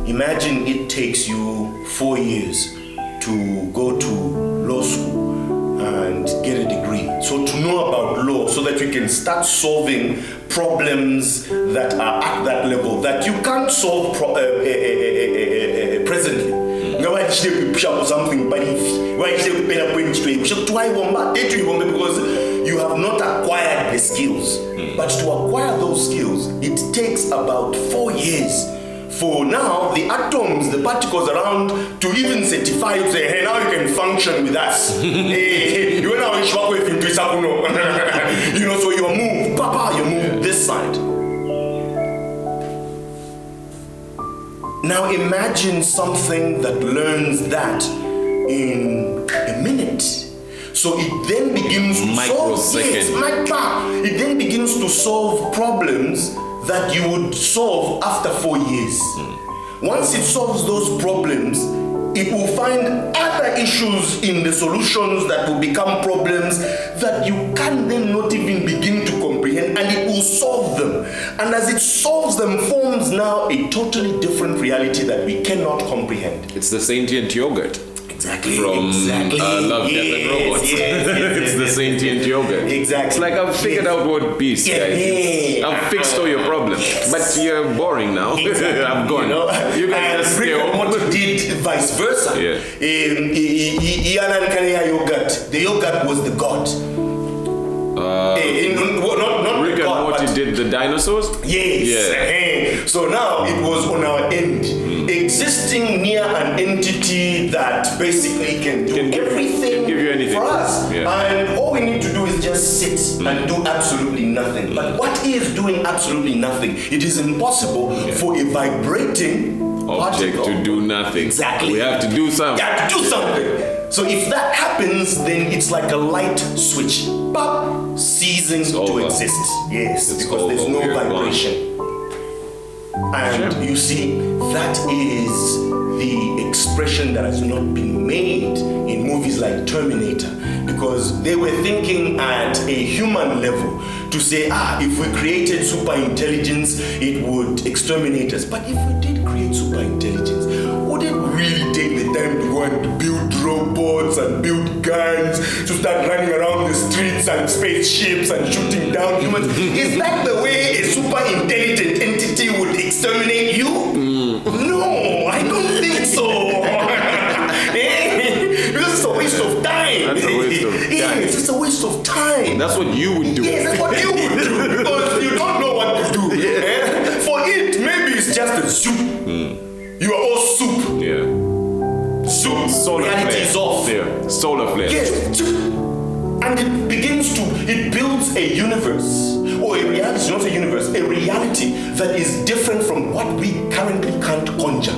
imagine it takes you 4 years to go to law school and get a degree. So to know about law, so that you can start solving problems that are at that level that you can't solve presently. Something, but because you have not acquired the skills. But to acquire those skills, it takes about 4 years for now the atoms, the particles around, to even certify you, say, hey, now you can function with us. Hey, you know, so you move, papa, you move this side. Now imagine something that learns that in a minute. So it then begins to solve. It then begins to solve problems that you would solve after 4 years. Once it solves those problems, it will find other issues in the solutions that will become problems that you can then not even begin to comprehend, and it will solve them. And as it solves them, forms now a totally different reality that we cannot comprehend. It's the sentient yogurt. Exactly. From Love, Death and Robots. It's the sentient yogurt. Exactly. It's like I've figured out what peace, guys. I've fixed all your problems. But you're boring now. Exactly. I'm gone. You guys just stay home. What did vice versa. The yogurt was the god. Not Rick the god, and Morty but did the dinosaurs? yes. Yeah. So now it was on our end. Existing near an entity that basically can do everything give you anything for us. Yeah. And all we need to do is just sit and do absolutely nothing. But what is doing absolutely nothing? It is impossible for a vibrating Object particle to do nothing. Exactly. We have to do something. You have to do something. So if that happens, then it's like a light switch, pop, ceasing to exist. Yes, It's because there's over. no We're vibration. And you see, that is the expression that has not been made in movies like Terminator, because they were thinking at a human level to say, if we created super intelligence, it would exterminate us. But if we did create super intelligence, would it really take the time to go and build robots and build guns to start running around the streets and spaceships and shooting down humans? Is that the way a super intelligent entity would exterminate you? No, I don't think so. Because it's a waste of time. That's a waste of time. Yes, it's a waste of time. That's what you would do. Yes, that's what you would do, because you don't know what to do. For it, maybe it's just a soup. You are all soup. Yeah. Soup. Solar Reality flare. is off. Yeah. Solar flare. Yes. And it builds a universe, or a reality, not a universe, a reality that is different from what we currently can't conjure.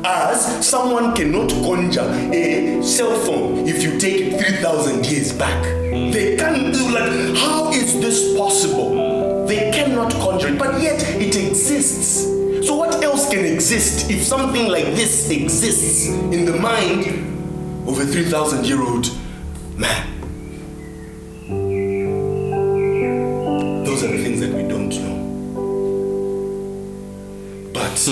As someone cannot conjure a cell phone if you take it 3,000 years back. They can't do, like, how is this possible? They cannot conjure it, but yet it exists. So what else can exist if something like this exists in the mind of a 3,000-year-old man? Those are the things that we don't know. But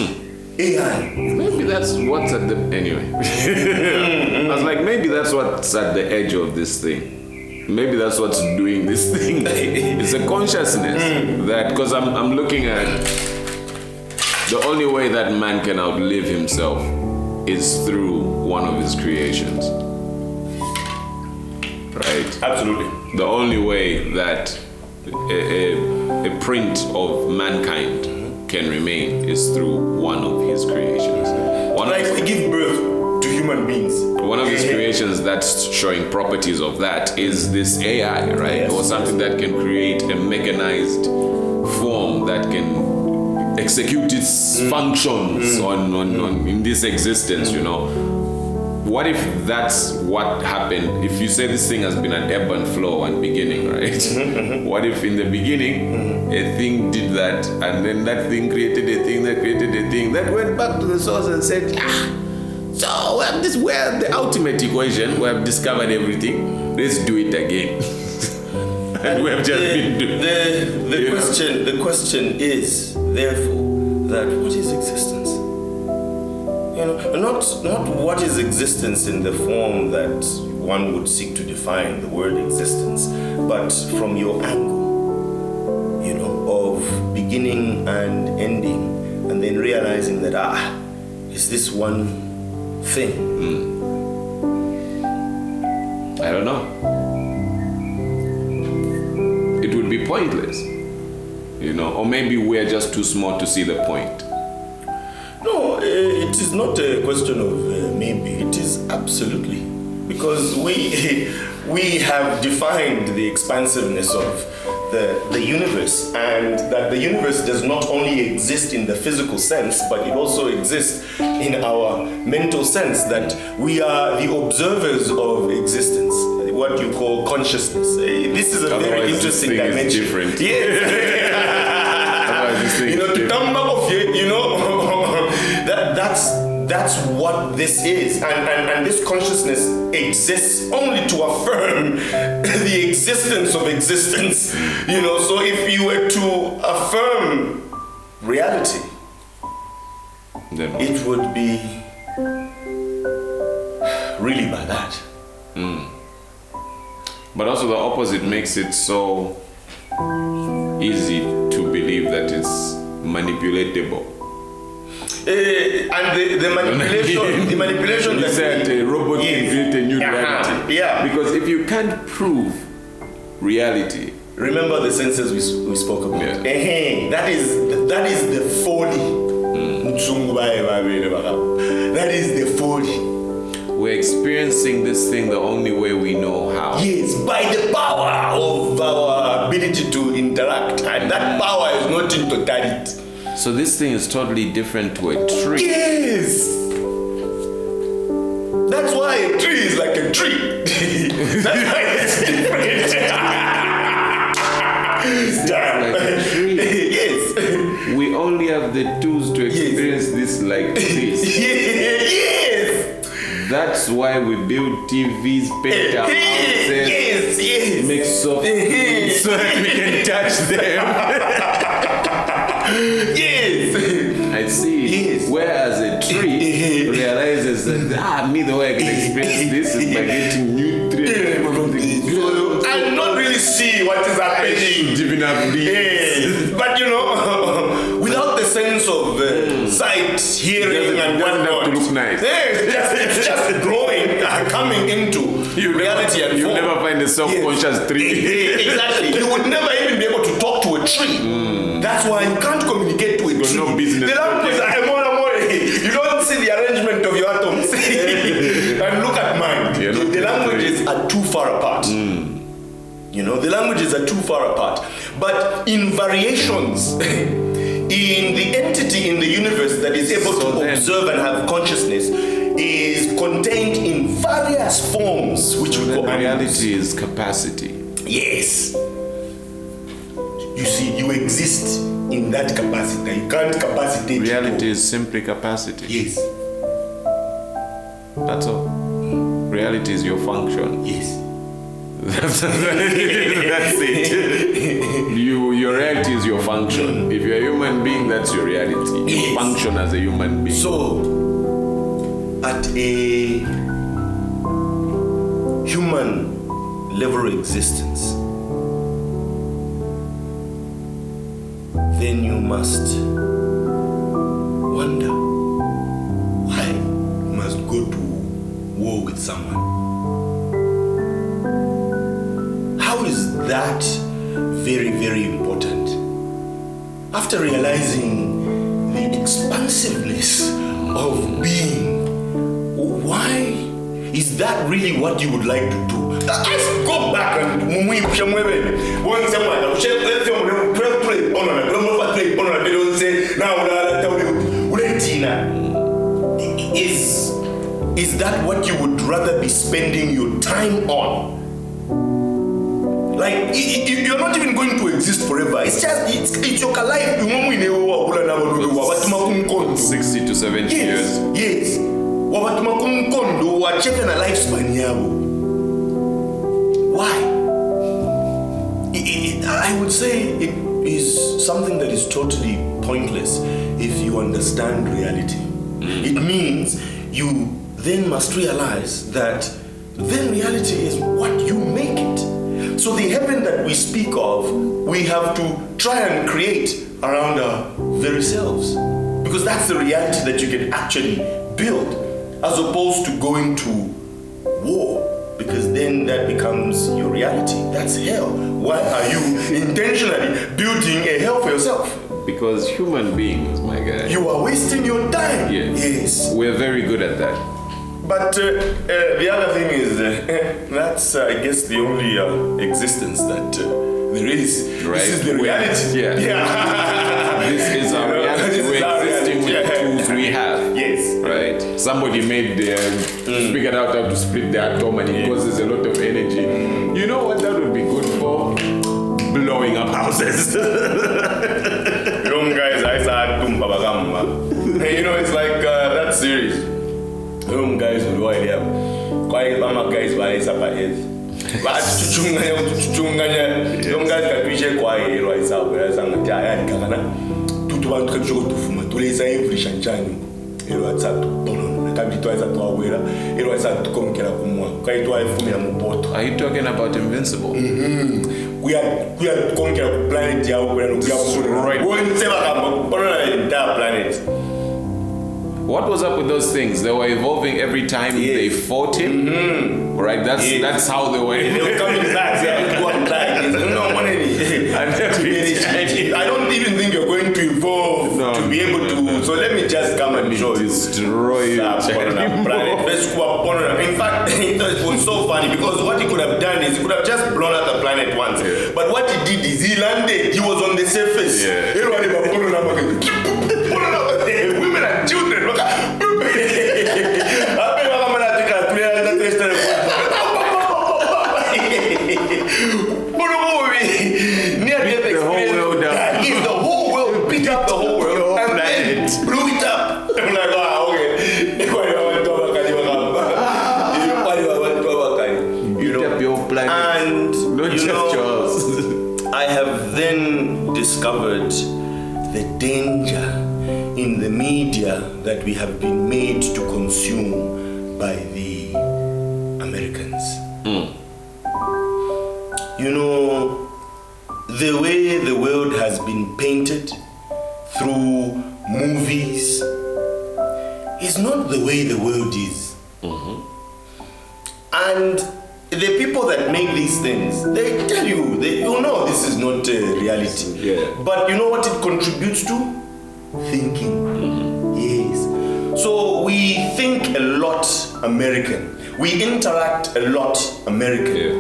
AI. Maybe that's what's at the anyway. I was like, maybe that's what's at the edge of this thing. Maybe that's what's doing this thing. It's a consciousness that, because I'm looking at the only way that man can outlive himself is through one of his creations. Right? Absolutely. The only way that a print of mankind can remain is through one of his creations. Like give birth to human beings. One of his creations that's showing properties of that is this AI, right? Yes. Or something that can create a mechanized form that can execute its functions on in this existence, you know. What if that's what happened? If you say this thing has been an ebb and flow and beginning, right? What if in the beginning a thing did that, and then that thing created a thing that created a thing that went back to the source and said, so we have the ultimate equation, we have discovered everything, let's do it again. And we have just been doing the question is therefore that what is existence? You know, not what is existence in the form that one would seek to define the word existence, but from your angle, you know, of beginning and ending, and then realizing that is this one thing? I don't know. It would be pointless, you know, or maybe we're just too smart to see the point. No, This is not a question of maybe. It is absolutely. Because we have defined the expansiveness of the universe, and that the universe does not only exist in the physical sense, but it also exists in our mental sense, that we are the observers of existence, what you call consciousness. This is a very interesting dimension. Different. Yes. To come back of that's what this is, and this consciousness exists only to affirm the existence of existence. So if you were to affirm reality, then it would be really by that. But also the opposite makes it so easy to believe that it's manipulatable. And the manipulation you that said a robot can create a new reality. Yeah. Because if you can't prove reality, remember the senses we spoke about. Yeah. That is the folly. That is the folly. We're experiencing this thing the only way we know how. Yes, by the power of our ability to interact, and that power is not in totality. So this thing is totally different to a tree. Yes! That's why a tree is like a tree. That's why it's different. Like a tree. Yes. We only have the tools to experience this like this. Yes! That's why we build TVs, paint our houses, make soft so that we can touch them. Yes! I see. Yes. Whereas a tree realizes that the way I can experience this is by getting nutrients from the ground. I not really see what is happening. Yes. But without the sense of sight, hearing, and whatnot, to look nice. It's just growing, coming into reality and you form. never find a self-conscious tree. Exactly. You would never even be able to talk to a tree. That's why you can't communicate to a tree. No business. The language, you don't see the arrangement of your atoms. And look at mine. The languages are too far apart. The languages are too far apart. But in variations, in the entity in the universe that is able to observe and have consciousness, is contained in various forms, which we call reality is capacity. Yes. You see, you exist in that capacity. You can't capacitate. Reality is simply capacity. Yes. That's all. Reality is your function. Yes. That's it. Your reality is your function. If you're a human being, that's your reality. You function as a human being. So, at a human level of existence, then you must wonder why you must go to war with someone. How is that very, very important? After realizing the expansiveness of being, why is that really what you would like to do? Let's go back and is that what you would rather be spending your time on? Like, you're not even going to exist forever. It's just, it's your life. 60 to 70 years. Yes. Why? I would say it is something that is totally pointless if you understand reality. It means you then must realize that then reality is what you make it. So the heaven that we speak of, we have to try and create around our very selves. Because that's the reality that you can actually build, as opposed to going to war. Because then that becomes your reality. That's hell. Why are you intentionally building a hell for yourself? Because human beings, my guy, guy. You are wasting your time. Yeah. Yes. We're very good at that. But the other thing is, that's, I guess, the only existence that there is. Right. This is the reality. Yeah. This is our reality. We're existing with the tools we have. Yes. Right. Somebody made figured out how to split the atom, and it causes a lot of energy. You know what that would be good for? Blowing up houses. Young guys, I saw Tumba Bagamba. You know, it's like that series. Young guys will wide up. Quite mama guys, but it's up ahead. But young guys can be shared quiet, right? So, whereas I'm a giant Gagana, to want to go to Fuma, to laser every Shanchani. It was at Tonon, can be twice at Wawera, it was at Conquera, quite twice for me. Are you talking about Invincible? We are conquering the planet. We are entire planet. What was up with those things? They were evolving every time they fought him. Right? That's how they were. They were coming back. No money. I don't even think you're going to evolve to be able to. So let me just come and show you. Destroy you. In fact, it was so funny because what he could have done is he could have just blown up the planet once. Yeah. But what he did is he landed. He was on the surface. Yeah. Women and children. The whole world down. Yes, the whole world beat up the whole world and then blew it up. I'm like, wow, okay. You up your planet. And not just yours. I have then discovered the danger in the media that we have been made to consume by the Americans. You know, the way the world has been painted through movies is not the way the world is. And the people that make these things, they tell you, you know this is not reality. Yeah. But you know what it contributes to? Thinking. Yes. So we think a lot American. We interact a lot American. Yeah.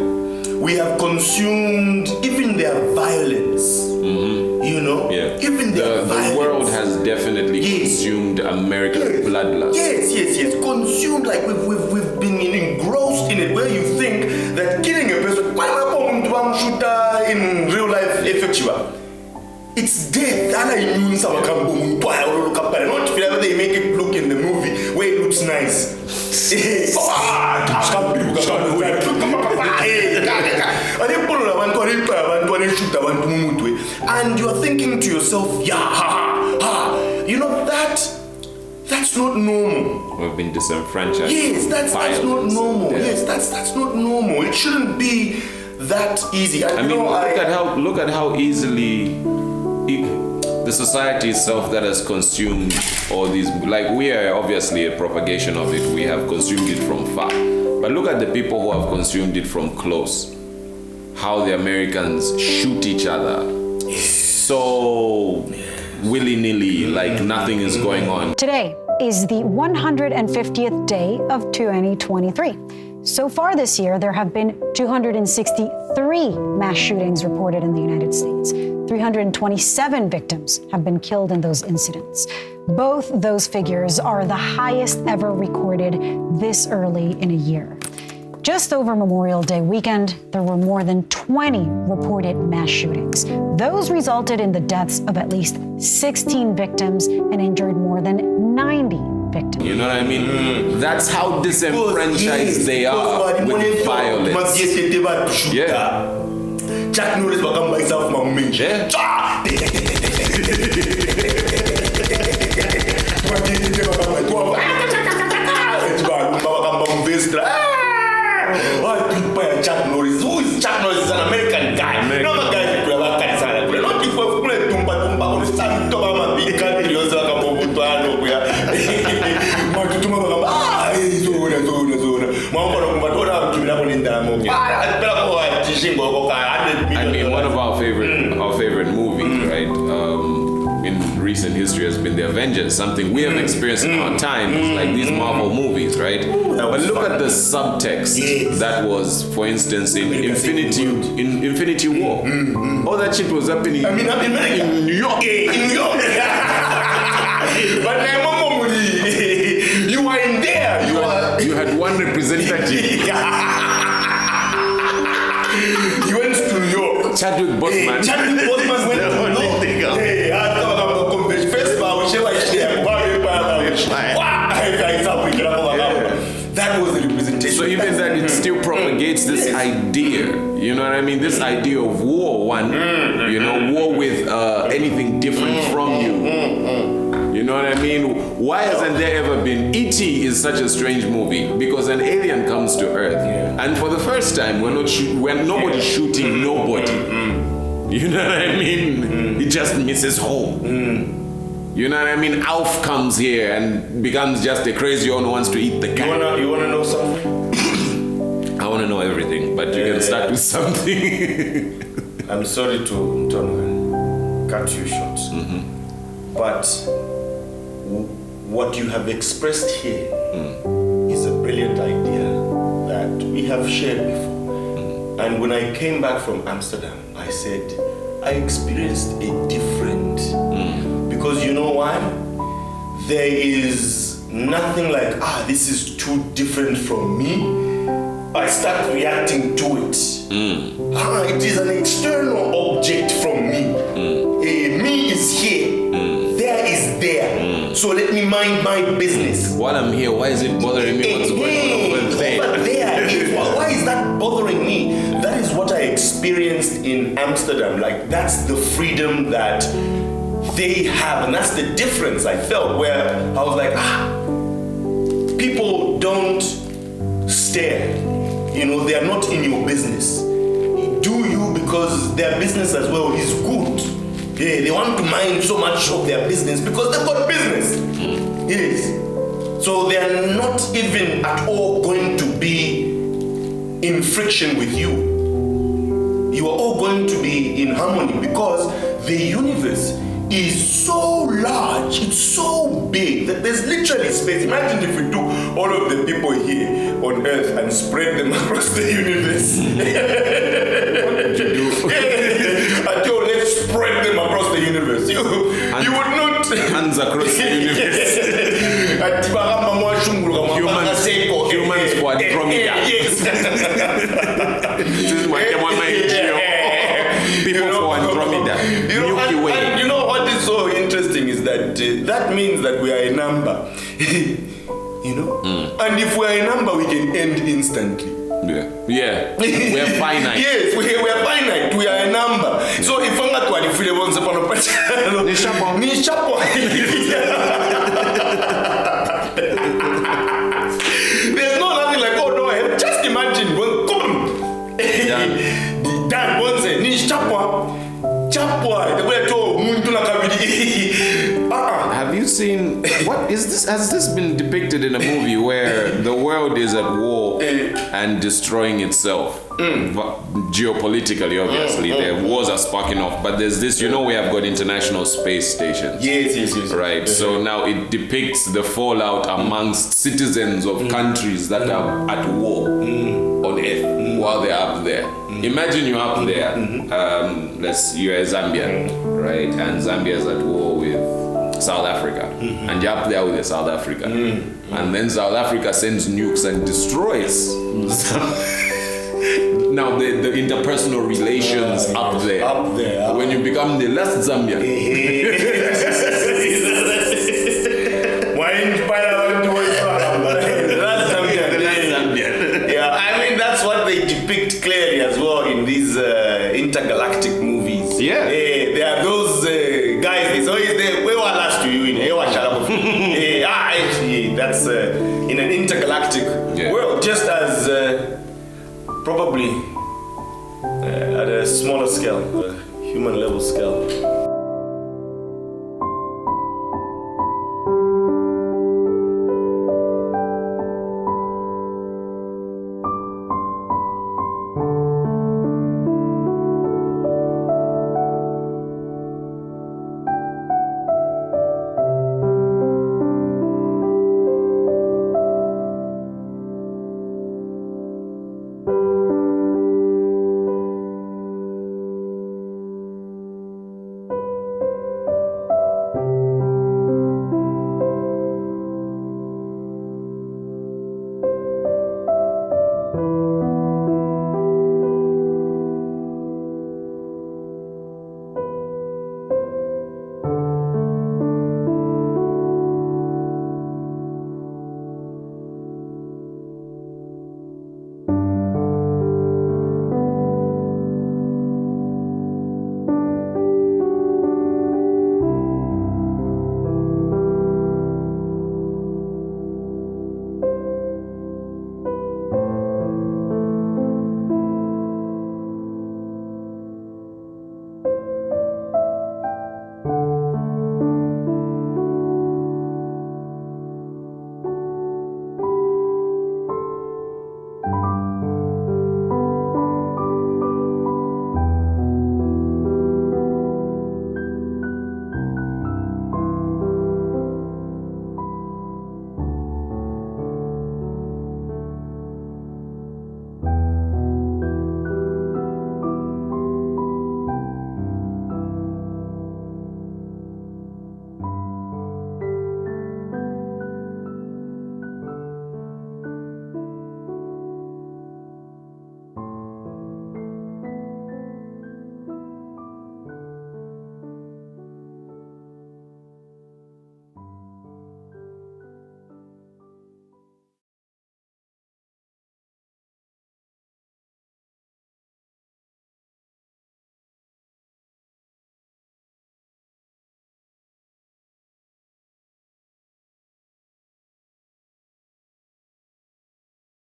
We have consumed even their violence. You know? Yeah. Even their violence. The world has definitely consumed American bloodlust. Yes. Consumed, like we've been engrossed in it, where you think that killing a person, why am I shooter in real life effective? It's death. Not whenever they make it look in the movie where it looks nice. And you are thinking to yourself, you know that's not normal. We've been disenfranchised. Yes, that's not normal. Yeah. Yes, that's not normal. It shouldn't be that easy. And look at how easily the society itself that has consumed all these, like we are obviously a propagation of it. We have consumed it from far. But look at the people who have consumed it from close. How the Americans shoot each other so willy-nilly, like nothing is going on. Today is the 150th day of 2023. So far this year, there have been 263 mass shootings reported in the United States. 327 victims have been killed in those incidents. Both those figures are the highest ever recorded this early in a year. Just over Memorial Day weekend, there were more than 20 reported mass shootings. Those resulted in the deaths of at least 16 victims and injured more than 90 victims. You know what I mean? That's how disenfranchised they are with violence. Yeah. Chuck Norris become myself my man. Chuck Norris. Who is Chuck Norris? Is an American guy. No one guy is not if we play tumba on stand to my big country. You say I'm going to Ano. We are. But to my I mean, one of our favorite movies, right? In recent history industry has been the Avengers, something we have experienced in our time. It's like these Marvel movies, right? But look at the subtext that was, for instance, in Infinity War. All that shit was happening in New York. In New York. But you were in there. You had one representative. You went to New York. Chadwick Boseman. Chadwick Boseman went to New York. Hey, I thought about the convention. First of all, that was the representation. So even that, it still propagates this idea. You know what I mean? This idea of war, war with anything different from you. You know what I mean? Why hasn't there ever been? E.T. is such a strange movie because an alien comes to Earth, and for the first time, we're nobody's shooting nobody. You know what I mean? He just misses home. You know what I mean? Alf comes here and becomes just a crazy one who wants to eat the cat. You wanna know something? I wanna know everything, but you can start with something. I'm sorry to cut you short, but what you have expressed here is a brilliant idea that we have shared before. And when I came back from Amsterdam, I said, I experienced a different, because you know why? There is nothing like, this is too different from me. I start reacting to it. It is an external object from me. Me is here. There is there. So let me mind my business. While I'm here, why is it bothering me? What's going on over there? But why is that bothering me? That is what I experienced in Amsterdam. Like, that's the freedom that they have, and that's the difference I felt, where I was like, people don't stare. They are not in your business. Do you, because their business as well is good. Yeah, they want to mind so much of their business because they've got business. Yes. So they are not even at all going to be in friction with you. You are all going to be in harmony because the universe is so large, it's so big that there's literally space. Imagine if we took all of the people here on Earth and spread them across the universe. What would you do? Let's spread them across the universe. You would not. Hands across the universe. Humans for Andromeda. Yes. This is what people for Andromeda. Milky Way. You know what is so interesting is that that means that we are a number. And if we are a number, we can end instantly. We are finite. Yes, we are finite. We are a number. So if I'm not to feel once upon a there's no nothing like, oh no, just imagine when come Dan once ni chapwa the way to muntu na kabidi. Have you seen what is this? Has this been depicted in a movie where the world is at war and destroying itself? Geopolitically, obviously, the wars are sparking off. But there's this, we have got international space stations. Yes. Right. So now it depicts the fallout amongst citizens of countries that are at war on Earth while they're up there. Imagine you're up there. You're a Zambian, right? And Zambia is at war with South Africa, and you're up there with South Africa, and then South Africa sends nukes and destroys. Now the interpersonal relations up there. When you become the last Zambian. Yeah, I mean that's what they depict clearly as well in these intergalactic movies. Yeah. There are those guys. It's always there. Where were last to you in? That's in an intergalactic world, just as probably at a smaller scale, human level scale.